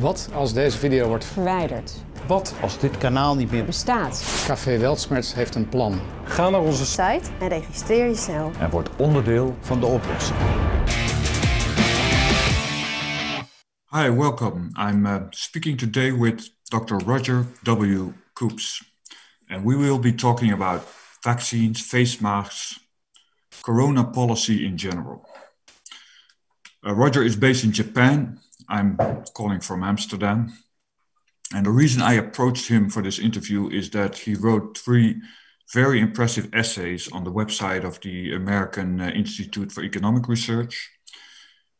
Wat als deze video wordt verwijderd? Wat als dit kanaal niet meer Bestaat. Café Weltschmerz heeft een plan. Ga naar onze Site en registreer je snel. en wordt onderdeel van de oplossing. Hi, welcome. I'm speaking today with Dr. Roger W. Koops, and we will be talking about vaccines, face masks, corona policy in general. Roger is based in Japan. I'm calling from Amsterdam. And the reason I approached him for this interview is that he wrote 3 very impressive essays on the website of the American Institute for Economic Research,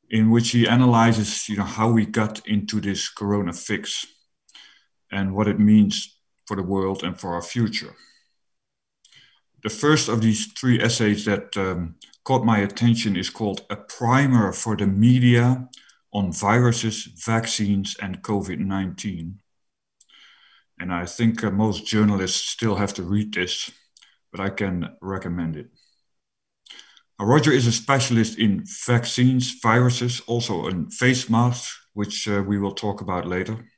in which he analyzes, how we got into this corona fix and what it means for the world and for our future. The first of these 3 essays that caught my attention is called A Primer for the Media on Viruses, Vaccines, and COVID-19. And I think most journalists still have to read this, but I can recommend it. Roger is a specialist in vaccines, viruses, also in face masks, which we will talk about later.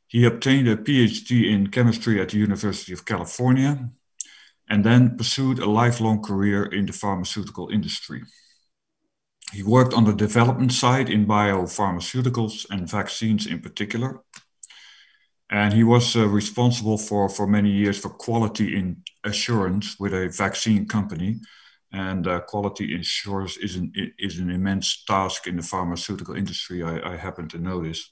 He obtained a PhD in chemistry at the University of California, and then pursued a lifelong career in the pharmaceutical industry. He worked on the development side in biopharmaceuticals and vaccines in particular. And he was responsible for many years for quality in assurance with a vaccine company. And quality assurance is an immense task in the pharmaceutical industry, I happen to notice.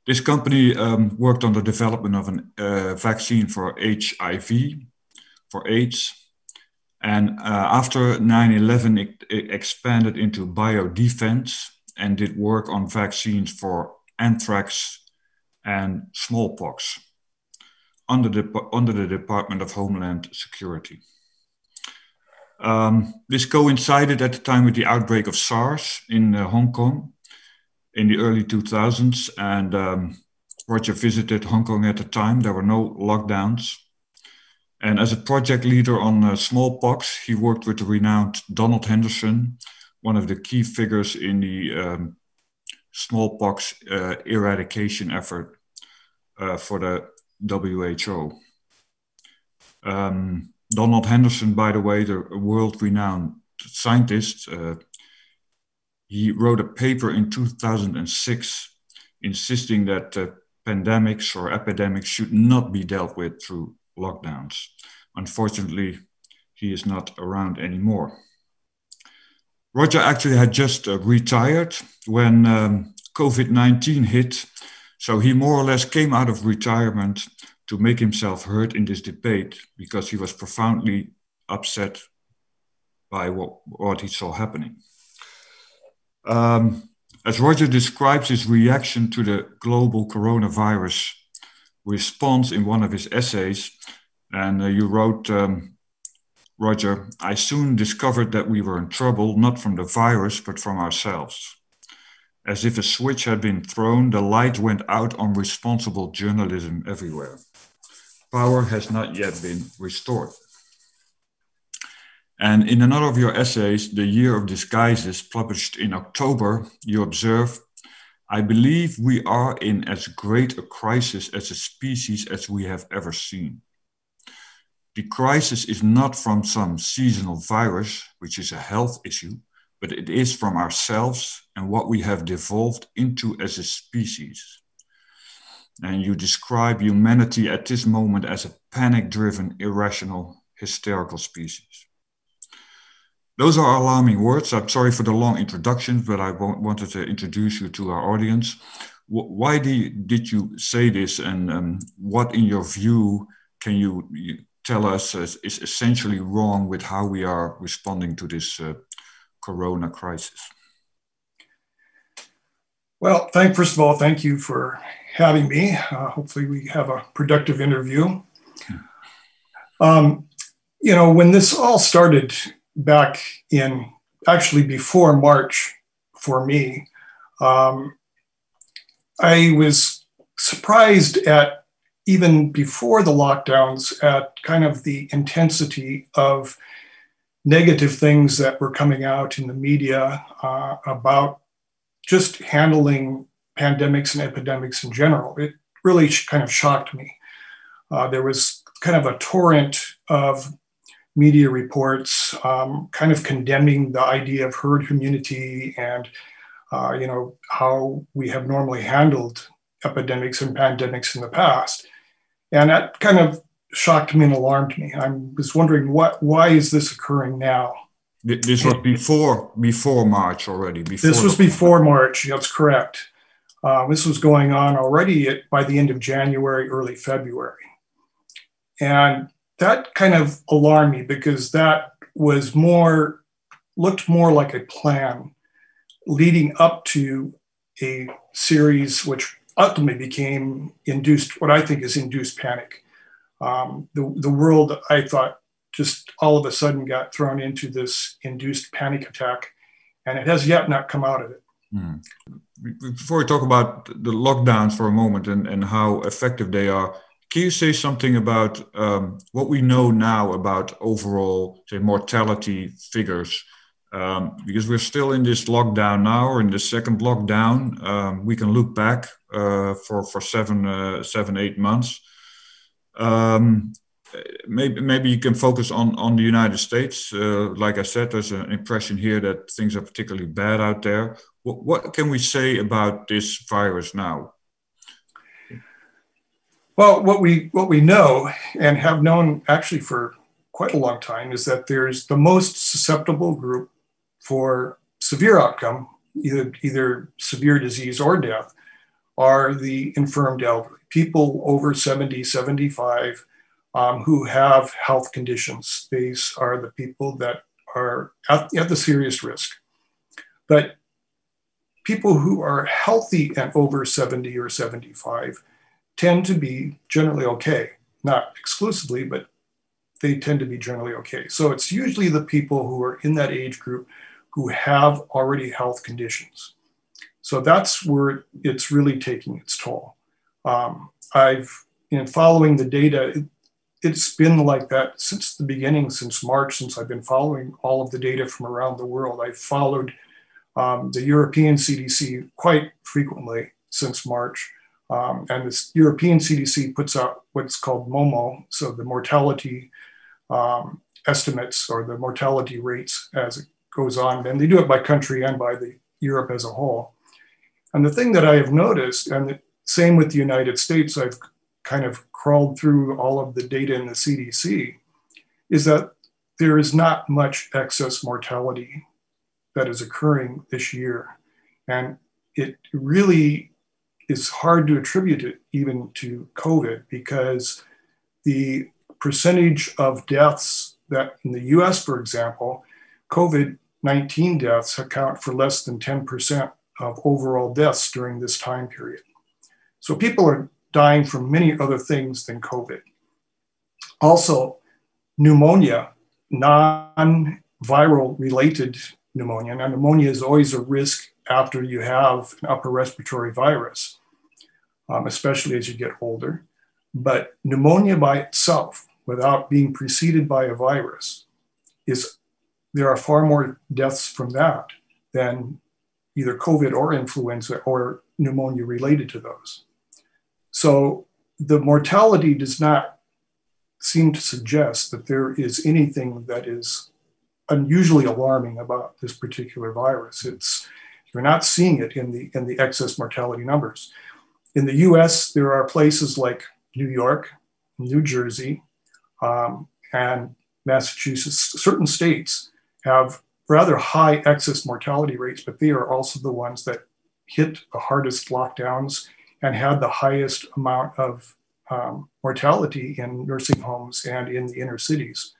This company worked on the development of a vaccine for HIV, for AIDS. And after 9/11, it expanded into biodefense and did work on vaccines for anthrax and smallpox under the Department of Homeland Security. This coincided at the time with the outbreak of SARS in Hong Kong in the early 2000s, and Roger visited Hong Kong at the time. There were no lockdowns. And as a project leader on smallpox, he worked with the renowned Donald Henderson, one of the key figures in the smallpox eradication effort for the WHO. Donald Henderson, by the way, the world-renowned scientist, he wrote a paper in 2006 insisting that pandemics or epidemics should not be dealt with through lockdowns. Unfortunately, he is not around anymore. Roger actually had just retired when COVID-19 hit, so he more or less came out of retirement to make himself heard in this debate because he was profoundly upset by what he saw happening. As Roger describes his reaction to the global coronavirus response in one of his essays, and you wrote, Roger, I soon discovered that we were in trouble, not from the virus, but from ourselves. As if a switch had been thrown, the light went out on responsible journalism everywhere. Power has not yet been restored. And in another of your essays, The Year of Disguises, published in October, you observe, I believe we are in as great a crisis as a species as we have ever seen. The crisis is not from some seasonal virus, which is a health issue, but it is from ourselves and what we have devolved into as a species. And you describe humanity at this moment as a panic-driven, irrational, hysterical species. Those are alarming words. I'm sorry for the long introduction, but I wanted to introduce you to our audience. Why did you say this, and what, in your view, can you tell us is essentially wrong with how we are responding to this corona crisis? Well, first of all, thank you for having me. Hopefully we have a productive interview. When this all started back in, actually before March for me, I was surprised at, even before the lockdowns, at kind of the intensity of negative things that were coming out in the media about just handling pandemics and epidemics in general. It really kind of shocked me. There was kind of a torrent of media reports kind of condemning the idea of herd immunity and how we have normally handled epidemics and pandemics in the past. And that kind of shocked me and alarmed me. I was wondering, why is this occurring now? This was before March already. This was before March, that's correct. This was going on already by the end of January, early February. And that kind of alarmed me because that looked more like a plan leading up to a series which ultimately became what I think is induced panic. The world, I thought, just all of a sudden got thrown into this induced panic attack, and it has yet not come out of it. Before we talk about the lockdowns for a moment and how effective they are, can you say something about what we know now about overall, say, mortality figures? Because we're still in this lockdown now, or in the second lockdown. We can look back for 7-8 months. Maybe you can focus on the United States. Like I said, there's an impression here that things are particularly bad out there. What can we say about this virus now? Well, what we know and have known actually for quite a long time is that there's the most susceptible group for severe outcome, either severe disease or death, are the infirmed elderly, people over 70, 75, who have health conditions. These are the people that are at the serious risk. But people who are healthy and over 70 or 75 tend to be generally okay. Not exclusively, but they tend to be generally okay. So it's usually the people who are in that age group who have already health conditions. So that's where it's really taking its toll. In following the data, it's been like that since the beginning, since March, since I've been following all of the data from around the world. I've followed the European CDC quite frequently since March. And this European CDC puts out what's called MOMO, so the mortality estimates or the mortality rates as it goes on. And they do it by country and by the Europe as a whole. And the thing that I have noticed, and the same with the United States, I've kind of crawled through all of the data in the CDC, is that there is not much excess mortality that is occurring this year. And it really is hard to attribute it even to COVID, because the percentage of deaths that in the US, for example, COVID-19 deaths account for less than 10% of overall deaths during this time period. So people are dying from many other things than COVID. Also, pneumonia, non-viral related pneumonia. Now, pneumonia is always a risk after you have an upper respiratory virus, especially as you get older. But pneumonia by itself, without being preceded by a virus, there are far more deaths from that than either COVID or influenza or pneumonia related to those. So the mortality does not seem to suggest that there is anything that is unusually alarming about this particular virus. You're not seeing it in the excess mortality numbers. In the US, there are places like New York, New Jersey, and Massachusetts. Certain states have rather high excess mortality rates, but they are also the ones that hit the hardest lockdowns and had the highest amount of mortality in nursing homes and in the inner cities.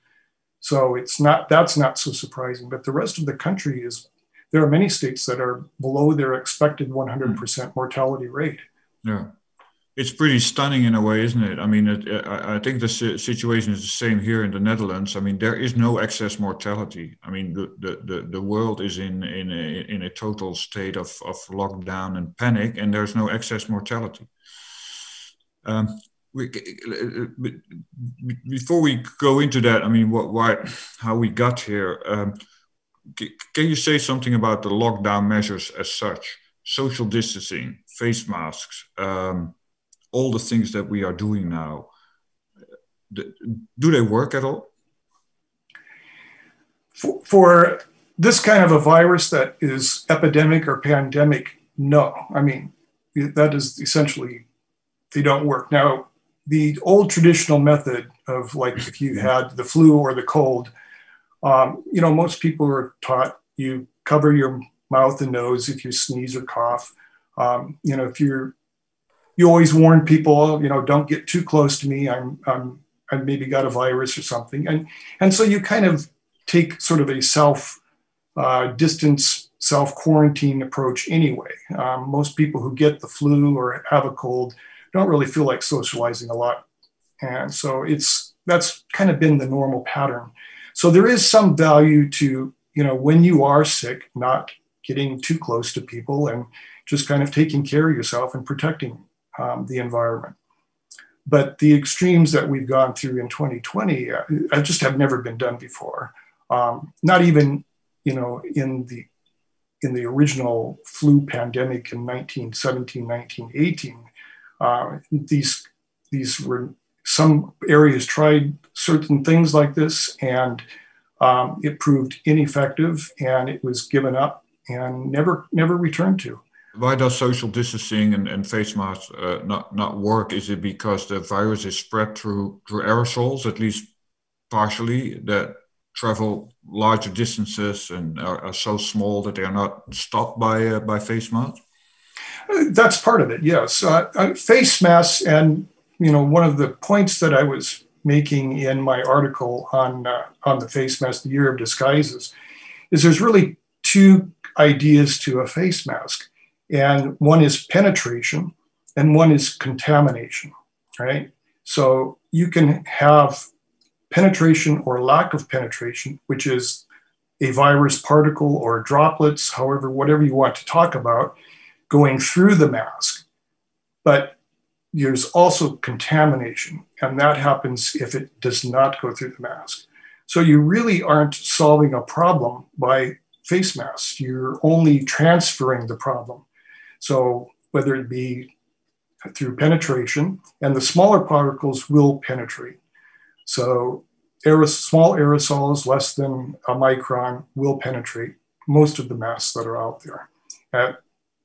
So that's not so surprising. But the rest of the country there are many states that are below their expected 100% mortality rate. Yeah, it's pretty stunning in a way, isn't it? I mean, I think the situation is the same here in the Netherlands. I mean, there is no excess mortality. I mean, the world is in a total state of lockdown and panic, and there's no excess mortality. Before we go into that, I mean, how we got here, can you say something about the lockdown measures as such? social distancing, face masks, all the things that we are doing now, do they work at all? For this kind of a virus that is epidemic or pandemic, no. I mean, that is essentially, they don't work. Now, the old traditional method of, like, if you had the flu or the cold, most people are taught you cover your mouth and nose if you sneeze or cough. If you always warn people, don't get too close to me. I maybe got a virus or something. And so you kind of take sort of a distance, self-quarantine approach anyway. Most people who get the flu or have a cold don't really feel like socializing a lot. And so that's kind of been the normal pattern. So there is some value to, when you are sick, not getting too close to people and just kind of taking care of yourself and protecting the environment. But the extremes that we've gone through in 2020, I just have never been done before. Not even, in the original flu pandemic in 1917, 1918. These were, some areas tried certain things like this, and it proved ineffective, and it was given up and never returned to. Why does social distancing and face masks not work? Is it because the virus is spread through aerosols, at least partially, that travel larger distances and are so small that they are not stopped by face masks? That's part of it, yes. Face masks, and one of the points that I was making in my article on the face mask, the year of disguises, is there's really two ideas to a face mask. And one is penetration and one is contamination, right? So you can have penetration or lack of penetration, which is a virus particle or droplets, whatever you want to talk about, going through the mask. But there's also contamination, and that happens if it does not go through the mask. So you really aren't solving a problem by face masks. You're only transferring the problem. So whether it be through penetration, and the smaller particles will penetrate. So small aerosols, less than a micron, will penetrate most of the masks that are out there.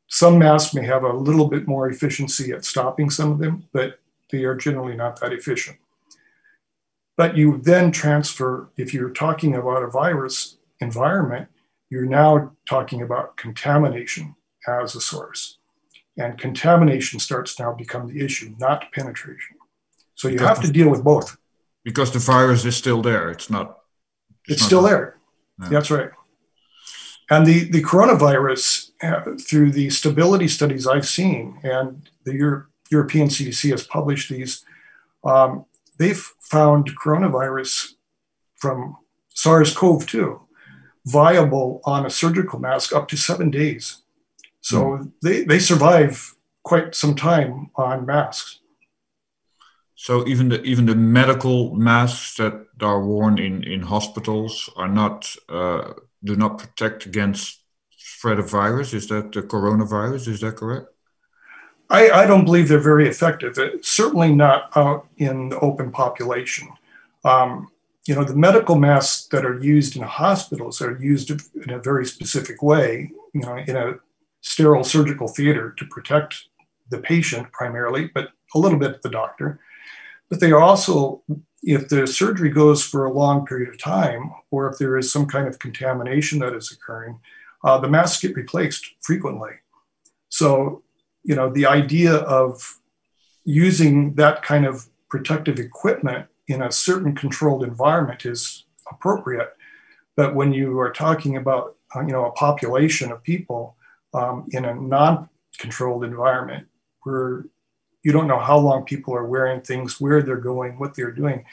Some masks may have a little bit more efficiency at stopping some of them, but they are generally not that efficient. But you then transfer, if you're talking about a virus environment, you're now talking about contamination as a source. And contamination starts now become the issue, not penetration. So you have to deal with both. Because the virus is still there. It's still there. Yeah. That's right. And the coronavirus, through the stability studies I've seen, and the European CDC has published these, they've found coronavirus from SARS-CoV-2 viable on a surgical mask up to 7 days. So they survive quite some time on masks. So even the medical masks that are worn in hospitals are not do not protect against spread of virus. Is that the coronavirus? Is that correct? I don't believe they're very effective. It's certainly not out in the open population. The medical masks that are used in hospitals are used in a very specific way, in a sterile surgical theater to protect the patient primarily, but a little bit the doctor. But they are also, if the surgery goes for a long period of time, or if there is some kind of contamination that is occurring, the masks get replaced frequently. So, the idea of using that kind of protective equipment in a certain controlled environment is appropriate. But when you are talking about, a population of people in a non-controlled environment where you don't know how long people are wearing things, where they're going, what they're doing,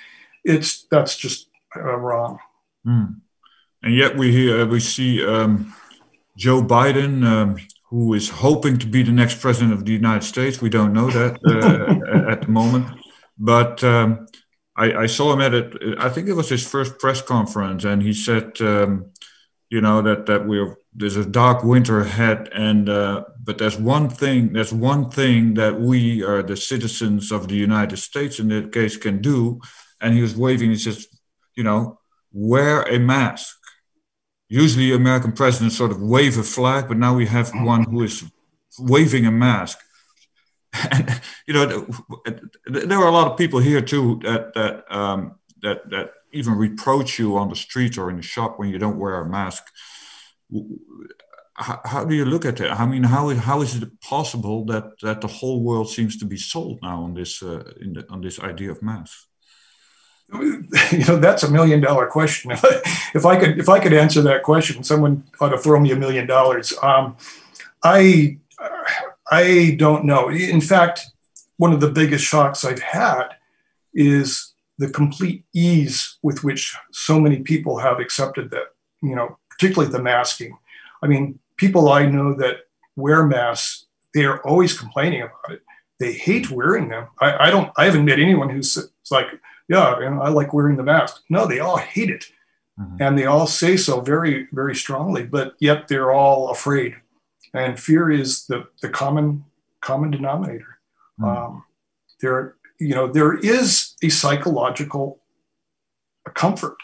that's just wrong. And yet we see Joe Biden, who is hoping to be the next president of the United States. We don't know that at the moment, but I saw him I think it was his first press conference, and he said, there's a dark winter ahead, and but there's one thing that we are the citizens of the United States in that case can do. And he was waving. He says, wear a mask. Usually American presidents sort of wave a flag, but now we have one who is waving a mask. And there are a lot of people here too that even reproach you on the street or in the shop when you don't wear a mask. How do you look at it? I mean, how is it possible that the whole world seems to be sold now on this on this idea of masks? That's $1 million question. If I could answer that question, someone ought to throw me $1 million. I don't know. In fact, one of the biggest shocks I've had is the complete ease with which so many people have accepted that, particularly the masking. I mean, people I know that wear masks, they are always complaining about it. They hate wearing them. I haven't met anyone who's like, yeah, I like wearing the mask. No, they all hate it. Mm-hmm. And they all say so very, very strongly, but yet they're all afraid. And fear is the common denominator. Mm-hmm. There is a psychological comfort.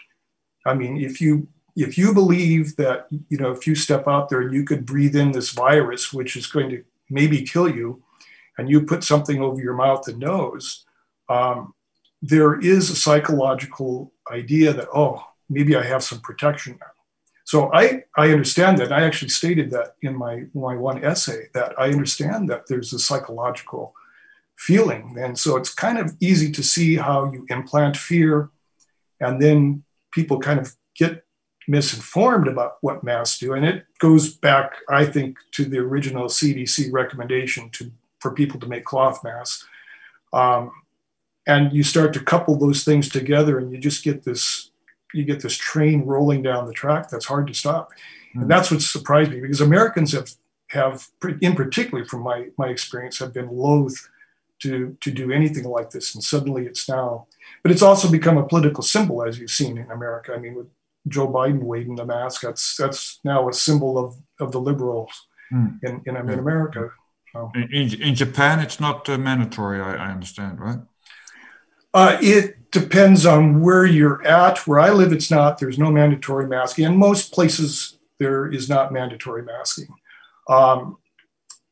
I mean, if you believe that, if you step out there and you could breathe in this virus, which is going to maybe kill you, and you put something over your mouth and nose, there is a psychological idea that, oh, maybe I have some protection now. So I understand that. I actually stated that in my one essay, that I understand that there's a psychological feeling. And so it's kind of easy to see how you implant fear, and then people kind of get misinformed about what masks do. And it goes back, I think, to the original CDC recommendation for people to make cloth masks. And you start to couple those things together, and you just get this train rolling down the track that's hard to stop. Mm-hmm. And that's what surprised me, because Americans have in particular from my experience, have been loath to do anything like this. And suddenly it's now, but it's also become a political symbol, as you've seen in America. I mean, with Joe Biden waving the mask, that's now a symbol of the liberals in America. So. In Japan, it's not mandatory, I understand, right? It depends on where you're at. Where I live, it's not. There's no mandatory masking. In most places, there is not mandatory masking.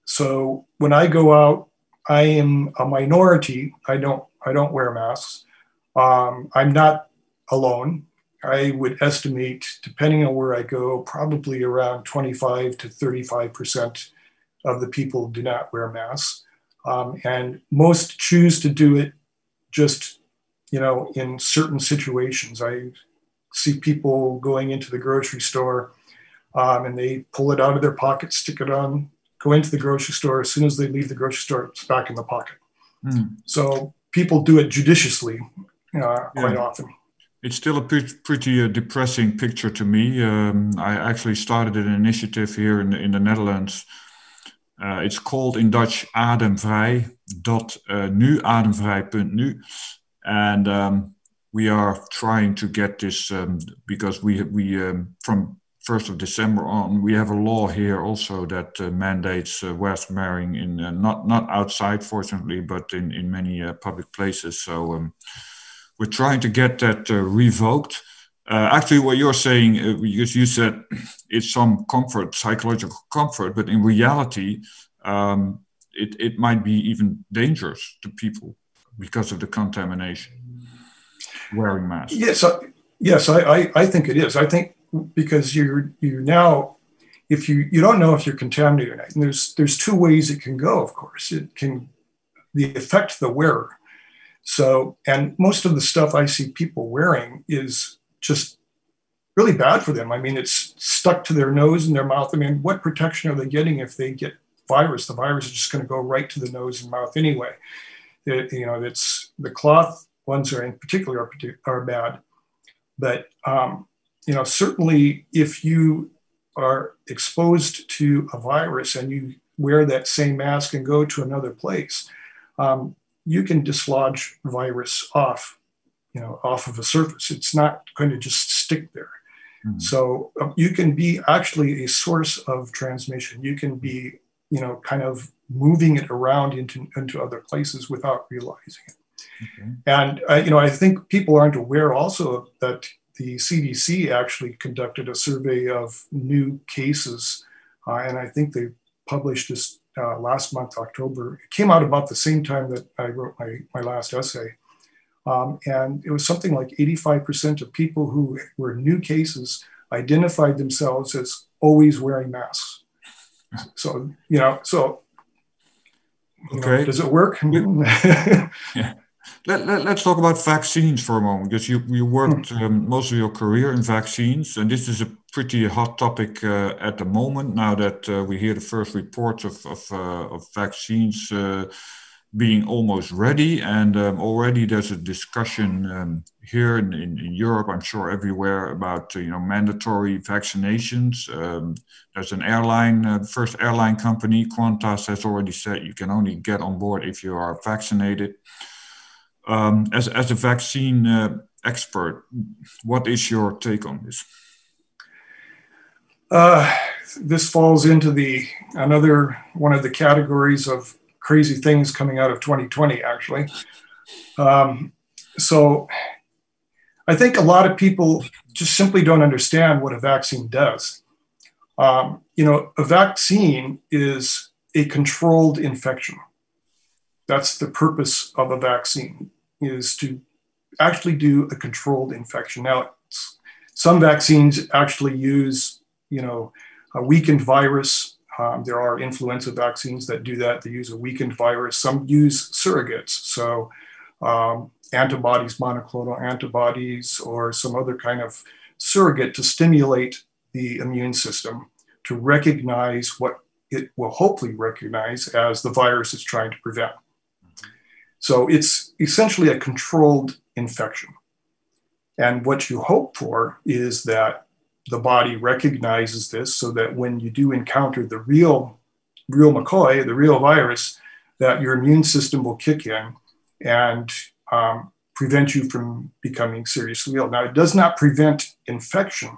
So when I go out, I am a minority. I don't wear masks. I'm not alone. I would estimate, depending on where I go, probably around 25 to 35% of the people do not wear masks. And most choose to do it just, in certain situations. I see people going into the grocery store and they pull it out of their pocket, stick it on, go into the grocery store. As soon as they leave the grocery store, it's back in the pocket. So people do it judiciously quite often. It's still a pretty depressing picture to me. I actually started an initiative here in the Netherlands. It's called in Dutch ademvrij. Nu, ademvrij.nu. And we are trying to get this because we from 1st of December on, we have a law here also that mandates wearing in not outside, fortunately, but in many public places. So we're trying to get that revoked. Actually, what you're saying, because you said it's some comfort, psychological comfort, but in reality, it might be even dangerous to people because of the contamination. Wearing masks. Yes, I think it is. I think because you now, if you don't know if you're contaminated or not, and there's two ways it can go. Of course, it can affect the wearer. So, and most of the stuff I see people wearing is just really bad for them. I mean, it's stuck to their nose and their mouth. I mean, what protection are they getting if they get virus? The virus is just going to go right to the nose and mouth anyway. It's the cloth ones are in particular are bad. But, certainly if you are exposed to a virus and you wear that same mask and go to another place, you can dislodge virus off of a surface. It's not going to just stick there. So you can be actually a source of transmission. You can be, kind of moving it around into other places without realizing it. Okay. And, I think people aren't aware also that the CDC actually conducted a survey of new cases. And I think they published this last month, October. It came out about the same time that I wrote my last essay. And it was something like 85% of people who were new cases identified themselves as always wearing masks. So, Okay. Does it work? Yeah. Let's talk about vaccines for a moment, because you worked most of your career in vaccines, and this is a pretty hot topic at the moment. Now that we hear the first reports of vaccines being almost ready, and already there's a discussion here in Europe, I'm sure everywhere, about mandatory vaccinations. There's an airline, first airline company, Qantas, has already said you can only get on board if you are vaccinated. As a vaccine expert, what is your take on this? This falls into another one of the categories of crazy things coming out of 2020, actually. So I think a lot of people just simply don't understand what a vaccine does. A vaccine is a controlled infection. That's the purpose of a vaccine, is to actually do a controlled infection. Now, some vaccines actually use, a weakened virus. There are influenza vaccines that do that. They use a weakened virus. Some use surrogates. So antibodies, monoclonal antibodies, or some other kind of surrogate to stimulate the immune system to recognize what it will hopefully recognize as the virus it's trying to prevent. So it's essentially a controlled infection. And what you hope for is that the body recognizes this, so that when you do encounter the real McCoy, the real virus, that your immune system will kick in and prevent you from becoming seriously ill. Now, it does not prevent infection.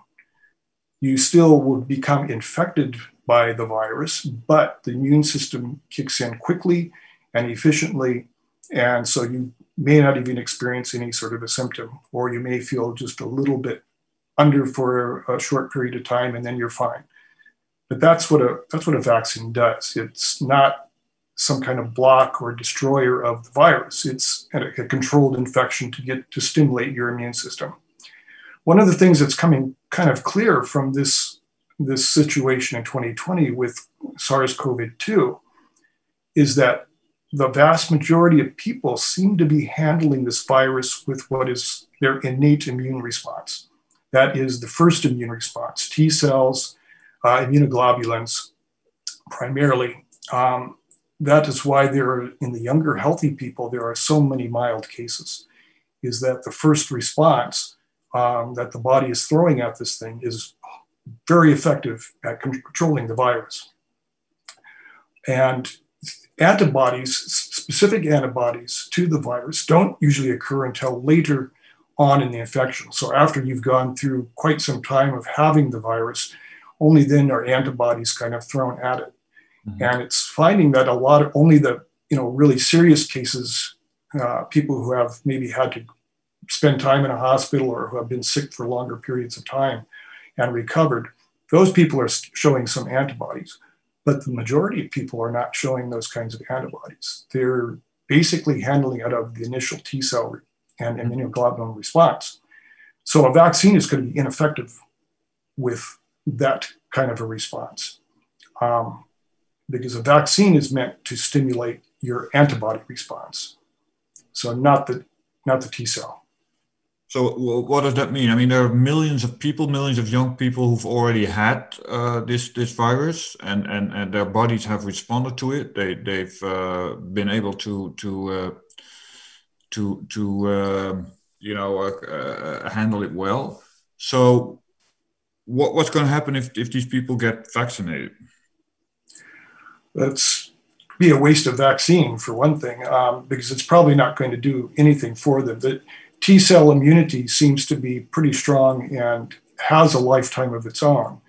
You still will become infected by the virus, but the immune system kicks in quickly and efficiently. And so you may not even experience any sort of a symptom, or you may feel just a little bit under for a short period of time, and then you're fine. But that's what a vaccine does. It's not some kind of block or destroyer of the virus. It's a controlled infection to stimulate your immune system. One of the things that's coming kind of clear from this situation in 2020 with SARS-CoV-2 is that the vast majority of people seem to be handling this virus with what is their innate immune response. That is the first immune response, T cells, immunoglobulins, primarily. That is why in the younger healthy people, there are so many mild cases, is that the first response that the body is throwing at this thing is very effective at controlling the virus. And antibodies, specific antibodies to the virus, don't usually occur until later on in the infection. So after you've gone through quite some time of having the virus, only then are antibodies kind of thrown at it. Mm-hmm. And it's finding that only the really serious cases, people who have maybe had to spend time in a hospital or who have been sick for longer periods of time and recovered, those people are showing some antibodies. But the majority of people are not showing those kinds of antibodies. They're basically handling out of the initial T cell and immunoglobulin response. So a vaccine is going to be ineffective with that kind of a response, because a vaccine is meant to stimulate your antibody response, so not the T cell. So what does that mean? I mean, there are millions of people, millions of young people who've already had this virus, and their bodies have responded to it. They've been able to handle it well. So what's going to happen if these people get vaccinated? That's be a waste of vaccine, for one thing, because it's probably not going to do anything for them. The T cell immunity seems to be pretty strong and has a lifetime of its own.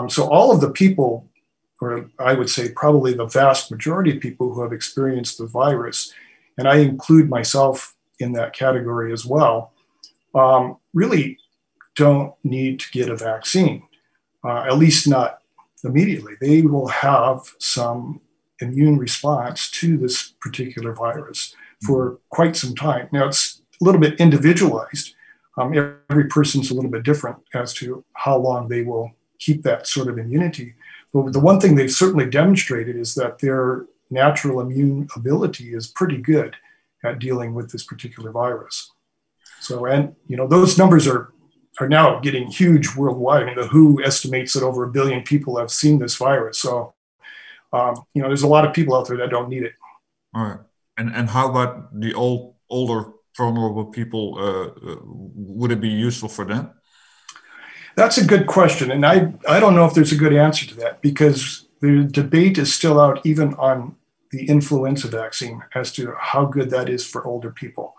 So all of the people, or I would say probably the vast majority of people who have experienced the virus, and I include myself in that category as well, really don't need to get a vaccine, at least not immediately. They will have some immune response to this particular virus for quite some time. Now, it's a little bit individualized. Every person's a little bit different as to how long they will keep that sort of immunity. But the one thing they've certainly demonstrated is that their natural immune ability is pretty good at dealing with this particular virus. So, and those numbers are now getting huge worldwide. I mean, the WHO estimates that over 1 billion people have seen this virus. So, there's a lot of people out there that don't need it. All right. And how about the older vulnerable people? Would it be useful for them? That's a good question. And I don't know if there's a good answer to that, because the debate is still out even on the influenza vaccine as to how good that is for older people.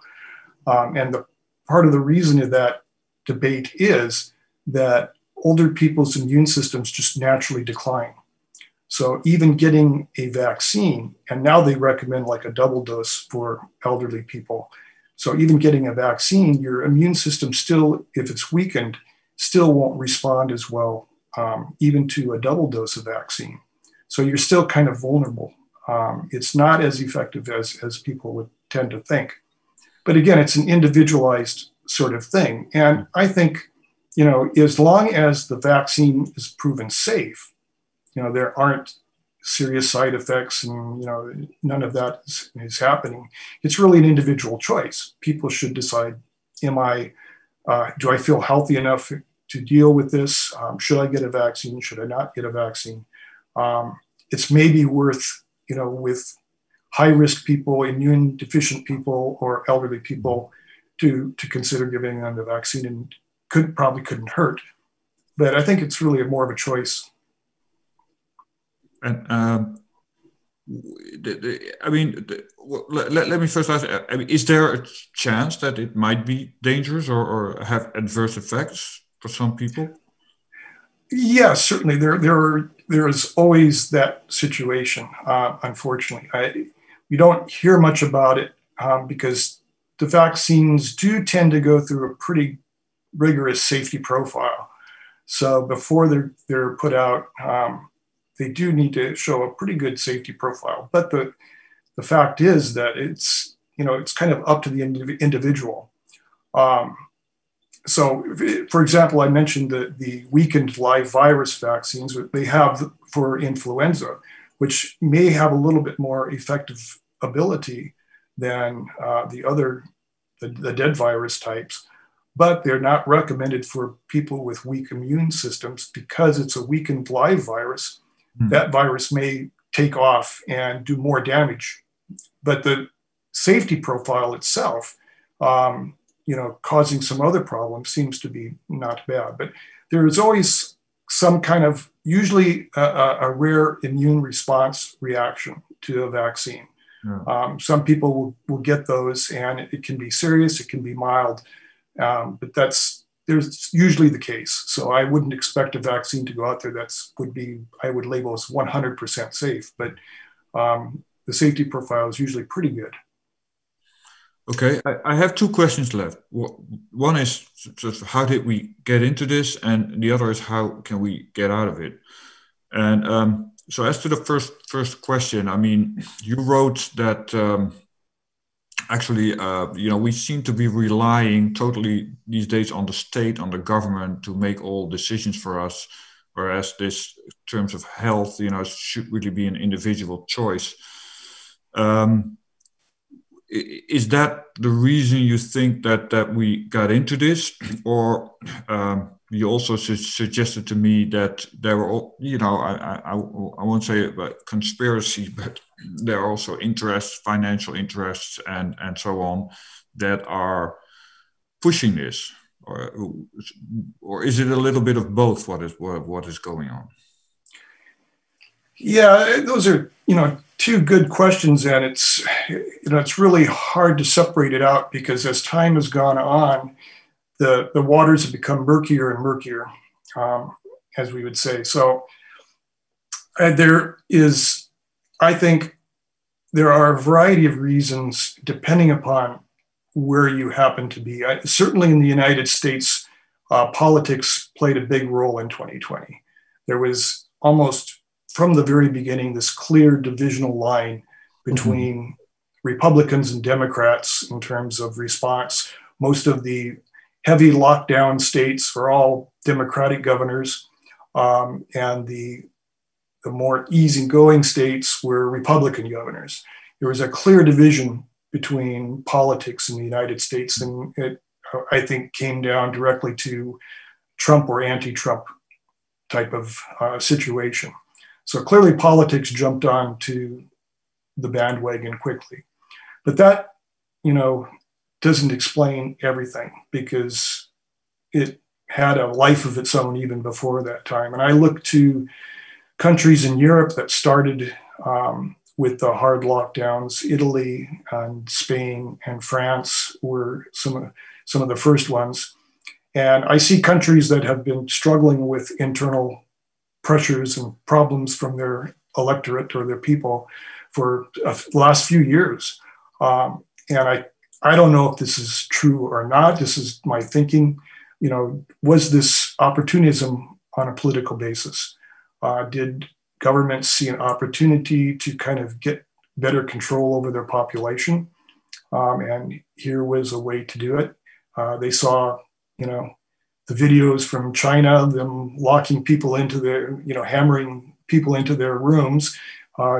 And the part of the reason of that debate is that older people's immune systems just naturally decline. So even getting a vaccine, and now they recommend like a double dose for elderly people. So even getting a vaccine, your immune system still, if it's weakened, still won't respond as well, even to a double dose of vaccine. So you're still kind of vulnerable. It's not as effective as people would tend to think. But again, it's an individualized sort of thing. And I think, as long as the vaccine is proven safe, there aren't serious side effects and, none of that is happening. It's really an individual choice. People should decide, do I feel healthy enough to deal with this? Should I get a vaccine? Should I not get a vaccine? It's maybe worth, with high-risk people, immune deficient people, or elderly people to consider giving them the vaccine, and probably couldn't hurt. But I think it's really more of a choice. And let me first ask, is there a chance that it might be dangerous or have adverse effects for some people? Yes, certainly. There is always that situation, unfortunately. We don't hear much about it because the vaccines do tend to go through a pretty rigorous safety profile. So before they're put out, they do need to show a pretty good safety profile. But the fact is that it's kind of up to the individual. So, for example, I mentioned the weakened live virus vaccines that they have for influenza, which may have a little bit more effective ability than the dead virus types, but they're not recommended for people with weak immune systems because it's a weakened live virus. That virus may take off and do more damage, but the safety profile itself, causing some other problems seems to be not bad. But there is always some kind of, usually a rare immune response reaction to a vaccine. Yeah. Some people will get those, and it can be serious, it can be mild, but there's usually the case. So I wouldn't expect a vaccine to go out there I would label as 100% safe, but the safety profile is usually pretty good. Okay, I have two questions left. One is just how did we get into this, and the other is how can we get out of it? And so as to the first question, I mean, you wrote that actually, we seem to be relying totally these days on the state, on the government to make all decisions for us, whereas this, in terms of health, should really be an individual choice. Is that the reason you think that we got into this, or you also suggested to me that there were, I won't say about conspiracy, but there are also interests, financial interests, and so on, that are pushing this, or is it a little bit of both? What is going on? Yeah, those are two good questions, and it's really hard to separate it out because as time has gone on, the waters have become murkier and murkier, as we would say. So I think there are a variety of reasons depending upon where you happen to be. Certainly in the United States, politics played a big role in 2020. There was almost from the very beginning this clear divisional line between Republicans and Democrats in terms of response. Most of the heavy lockdown states were all Democratic governors, and the more easygoing states were Republican governors. There was a clear division between politics in the United States, and it, I think, came down directly to Trump or anti-Trump type of situation. So clearly politics jumped on to the bandwagon quickly. But that, doesn't explain everything, because it had a life of its own even before that time. And I look to countries in Europe that started with the hard lockdowns. Italy and Spain and France were some of the first ones. And I see countries that have been struggling with internal pressures and problems from their electorate or their people for the last few years. And I don't know if this is true or not. This is my thinking. Was this opportunism on a political basis? Did governments see an opportunity to kind of get better control over their population? And here was a way to do it. They saw, the videos from China, them locking people into their, hammering people into their rooms.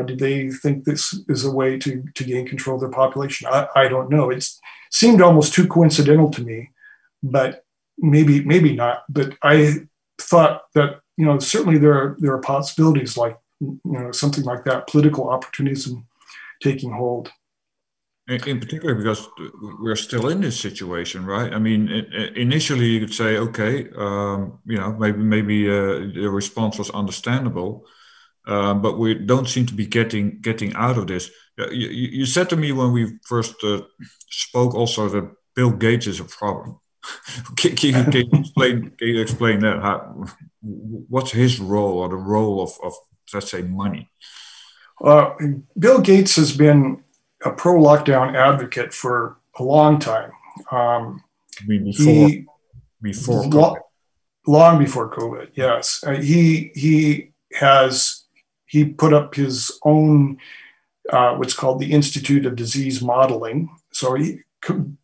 Did they think this is a way to gain control of their population? I don't know. It seemed almost too coincidental to me, but maybe not. But I thought that, certainly there are possibilities like, something like that, political opportunism taking hold. In particular, because we're still in this situation, right? I mean, initially you could say, okay, maybe the response was understandable. But we don't seem to be getting out of this. You said to me when we first spoke also that Bill Gates is a problem. Can you explain that? What's his role, or the role of let's say, money? Bill Gates has been a pro-lockdown advocate for a long time. I mean, before COVID. Long before COVID, yes. He put up his own, what's called the Institute of Disease Modeling. So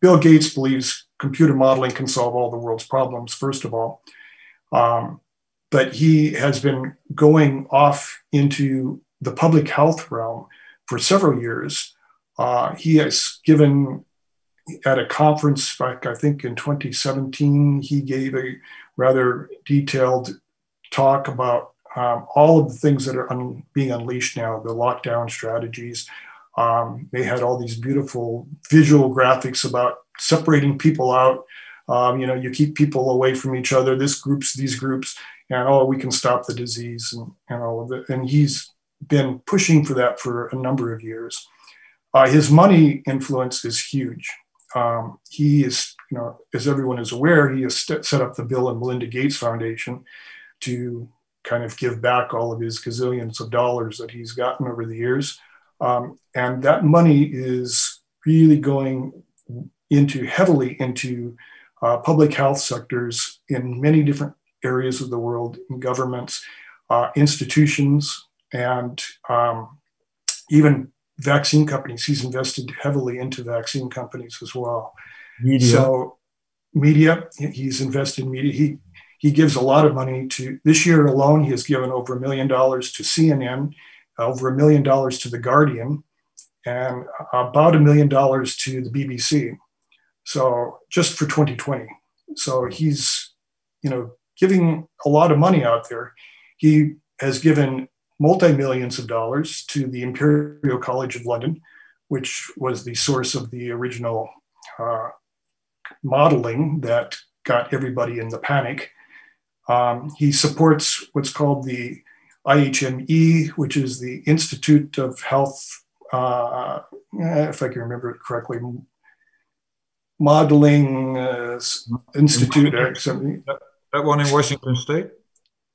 Bill Gates believes computer modeling can solve all the world's problems, first of all. But he has been going off into the public health realm for several years. He has given, at a conference back, I think in 2017, he gave a rather detailed talk about all of the things that are being unleashed now, the lockdown strategies. They had all these beautiful visual graphics about separating people out. You keep people away from each other, these groups, and we can stop the disease and all of it. And he's been pushing for that for a number of years. His money influence is huge. He is, as everyone is aware, he has set up the Bill and Melinda Gates Foundation to kind of give back all of his gazillions of dollars that he's gotten over the years. And that money is really going heavily into public health sectors in many different areas of the world, in governments, institutions, and even vaccine companies. He's invested heavily into vaccine companies as well. Media, he's invested in media. He gives a lot of money to, this year alone, he has given over $1 million to CNN, over $1 million to The Guardian, and about $1 million to the BBC. So just for 2020. So he's, giving a lot of money out there. He has given multi-millions of dollars to the Imperial College of London, which was the source of the original modeling that got everybody in the panic. He supports what's called the IHME, which is the Institute of Health, if I can remember it correctly, Modeling Institute or something. That one in Washington State?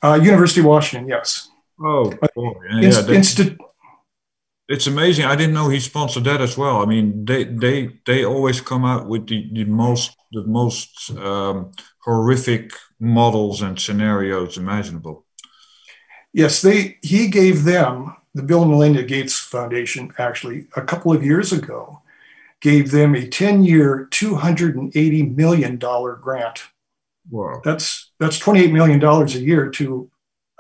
University of Washington, yes. Oh, boy. Yeah, it's amazing. I didn't know he sponsored that as well. I mean, they always come out with the most horrific models and scenarios imaginable. Yes, he gave them, the Bill and Melinda Gates Foundation, actually, a couple of years ago, gave them a 10-year, $280 million grant. Wow. That's $28 million a year to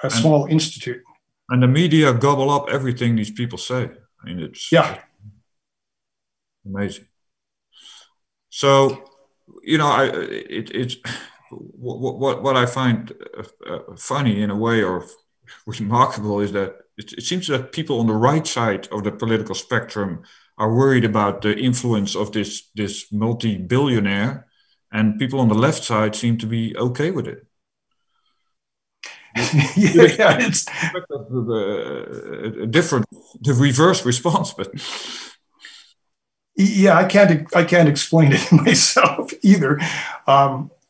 a small institute. And the media gobble up everything these people say. I mean, it's amazing. So, you know, it's what I find funny in a way, or remarkable, is that it seems that people on the right side of the political spectrum are worried about the influence of this multi-billionaire, and people on the left side seem to be okay with it. It's the reverse response, but yeah, I can't explain it myself either.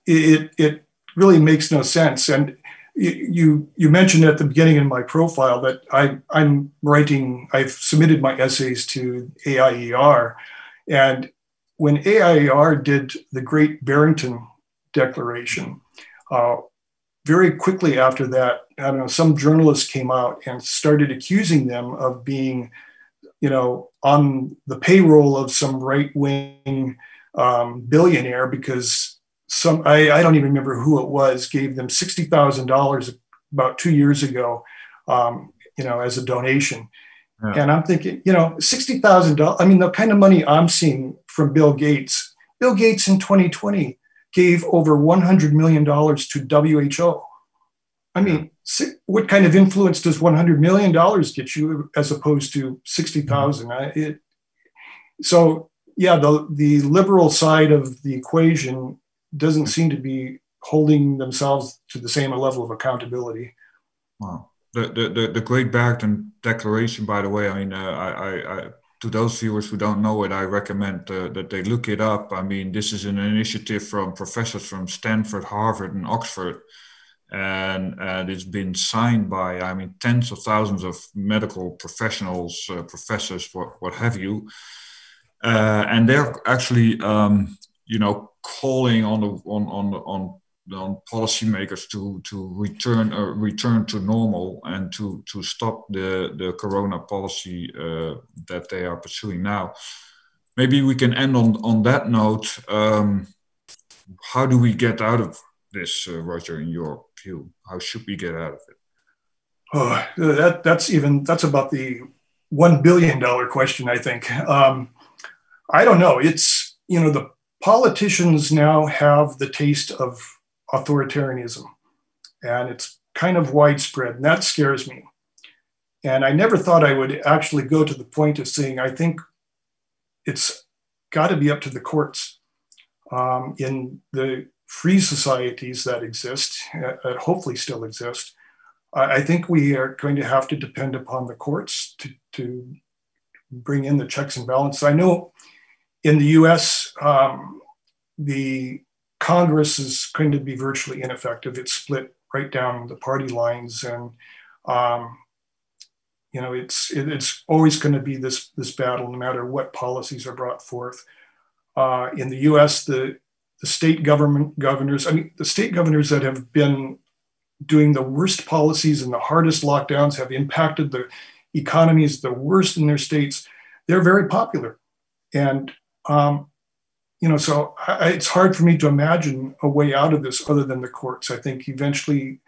It really makes no sense. And you mentioned at the beginning in my profile that I've submitted my essays to AIER, and when AIER did the Great Barrington Declaration, very quickly after that, I don't know, some journalists came out and started accusing them of being, on the payroll of some right-wing billionaire, because I don't even remember who it was, gave them $60,000 about 2 years ago, as a donation. Yeah. And I'm thinking, $60,000, I mean, the kind of money I'm seeing from Bill Gates in 2020 gave over $100 million to WHO. I mean, what kind of influence does $100 million get you as opposed to 60,000? So yeah, the liberal side of the equation doesn't seem to be holding themselves to the same level of accountability. Wow. The Great Barrington Declaration, by the way, I mean, I to those viewers who don't know it, I recommend that they look it up. I mean, this is an initiative from professors from Stanford, Harvard, and Oxford. And it's been signed by, I mean, tens of thousands of medical professionals, professors, what have you. And they're actually, calling on policymakers to return to normal and to stop the corona policy that they are pursuing now. Maybe we can end on that note. How do we get out of this, Roger, in your view? How should we get out of it? Oh, that's about the $1 billion question, I think. I don't know. It's, the politicians now have the taste of authoritarianism, and it's kind of widespread, and that scares me. And I never thought I would actually go to the point of saying, I think it's got to be up to the courts. In the free societies that exist, that hopefully still exist, I think we are going to have to depend upon the courts to bring in the checks and balances. I know in the US, the Congress is going to be virtually ineffective. It's split right down the party lines, and it's always going to be this battle, no matter what policies are brought forth. In the US, the state governors, the state governors that have been doing the worst policies and the hardest lockdowns, have impacted the economies the worst in their states. They're very popular. And, so it's hard for me to imagine a way out of this other than the courts. I think eventually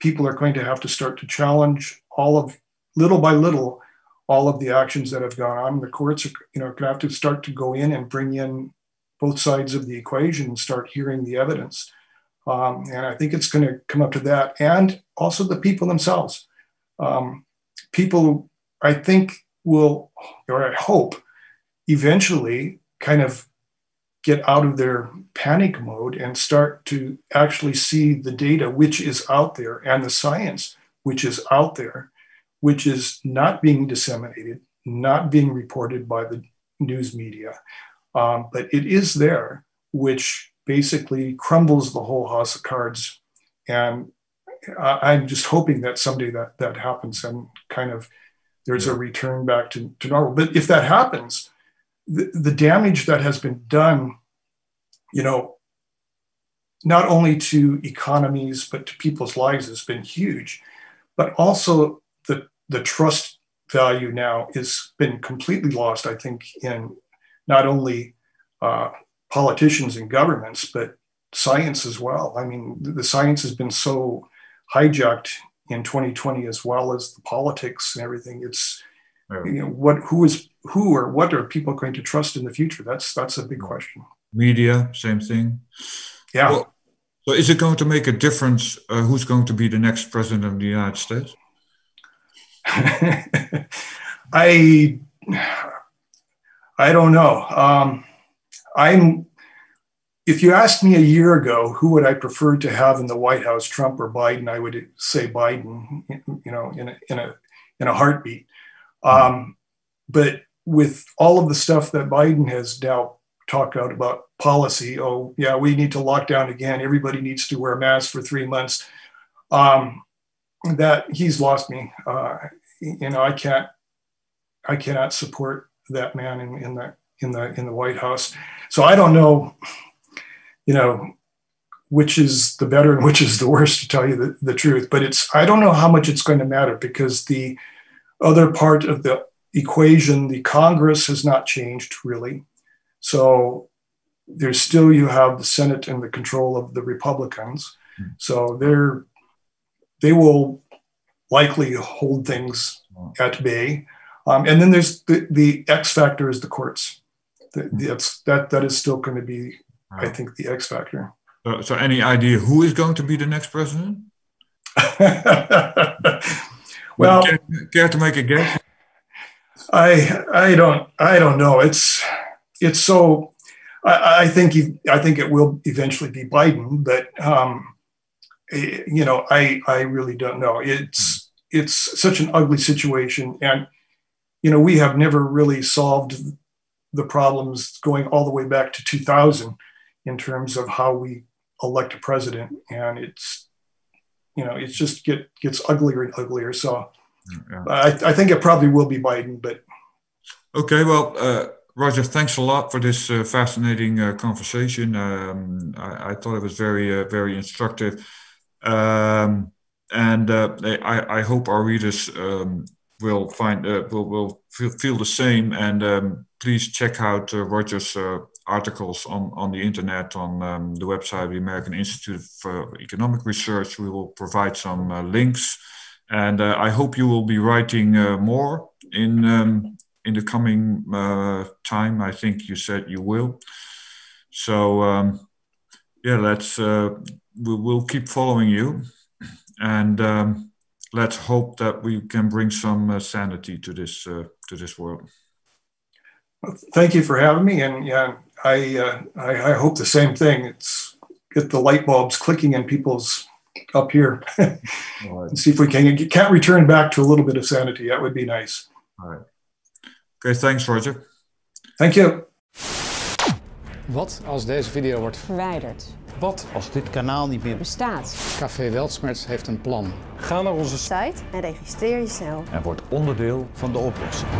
people are going to have to start to challenge little by little, all of the actions that have gone on. The courts are, going to have to start to go in and bring in both sides of the equation and start hearing the evidence. And I think it's going to come up to that. And also the people themselves. People, I think, will, or I hope, eventually kind of get out of their panic mode and start to actually see the data which is out there and the science which is out there, which is not being disseminated, not being reported by the news media. But it is there. which basically crumbles the whole house of cards. And I'm just hoping that someday that happens and kind of there's a return back to normal. But if that happens, the damage that has been done, you know, not only to economies, but to people's lives has been huge. But also the trust value now has been completely lost, I think, in not only politicians and governments, but science as well. I mean, the science has been so hijacked in 2020 as well as the politics and everything. It's, you know, who or what are people going to trust in the future? That's a big question. Media, same thing. Yeah. Well, so is it going to make a difference who's going to be the next president of the United States? I don't know. If you asked me a year ago, who would I prefer to have in the White House, Trump or Biden, I would say Biden, you know, in a heartbeat. But with all of the stuff that Biden has now talked about policy, oh yeah, we need to lock down again. Everybody needs to wear masks for 3 months. That he's lost me. You know, I cannot support that man in the White House. So I don't know, you know, which is the better and which is the worst, to tell you the truth. But I don't know how much it's going to matter, because the other part of the equation, the Congress, has not changed really. So there's still, you have the Senate in the control of the Republicans. So they will likely hold things at bay. And then there's the X factor is the courts. That is still going to be, I think, the X factor. So any idea who is going to be the next president? Well, care to make a guess? I don't know. It's so. I think it will eventually be Biden, but you know, I really don't know. It's such an ugly situation, and you know, we have never really solved the problems going all the way back to 2000 in terms of how we elect a president, and it's, you know, it's just gets uglier and uglier. So yeah. I think it probably will be Biden, but okay. Well, Roger, thanks a lot for this fascinating conversation. I thought it was very very instructive, and I hope our readers will feel the same. And please check out Roger's articles on the internet, on the website of the American Institute for Economic Research. We will provide some links, and I hope you will be writing more in the coming time. I think you said you will. So yeah, we'll keep following you, and let's hope that we can bring some sanity to this world. Well, thank you for having me, and yeah, I hope the same thing. It's get the light bulbs clicking in people's up here, right. And see if we can't return back to a little bit of sanity. That would be nice. All right. Okay, thanks Roger. Thank you. Wat als deze video wordt verwijderd? Wat als dit kanaal niet meer Bestaat. Café Weltschmerz heeft een plan. Ga naar onze Site en registreer jezelf. en word onderdeel van de oplossing.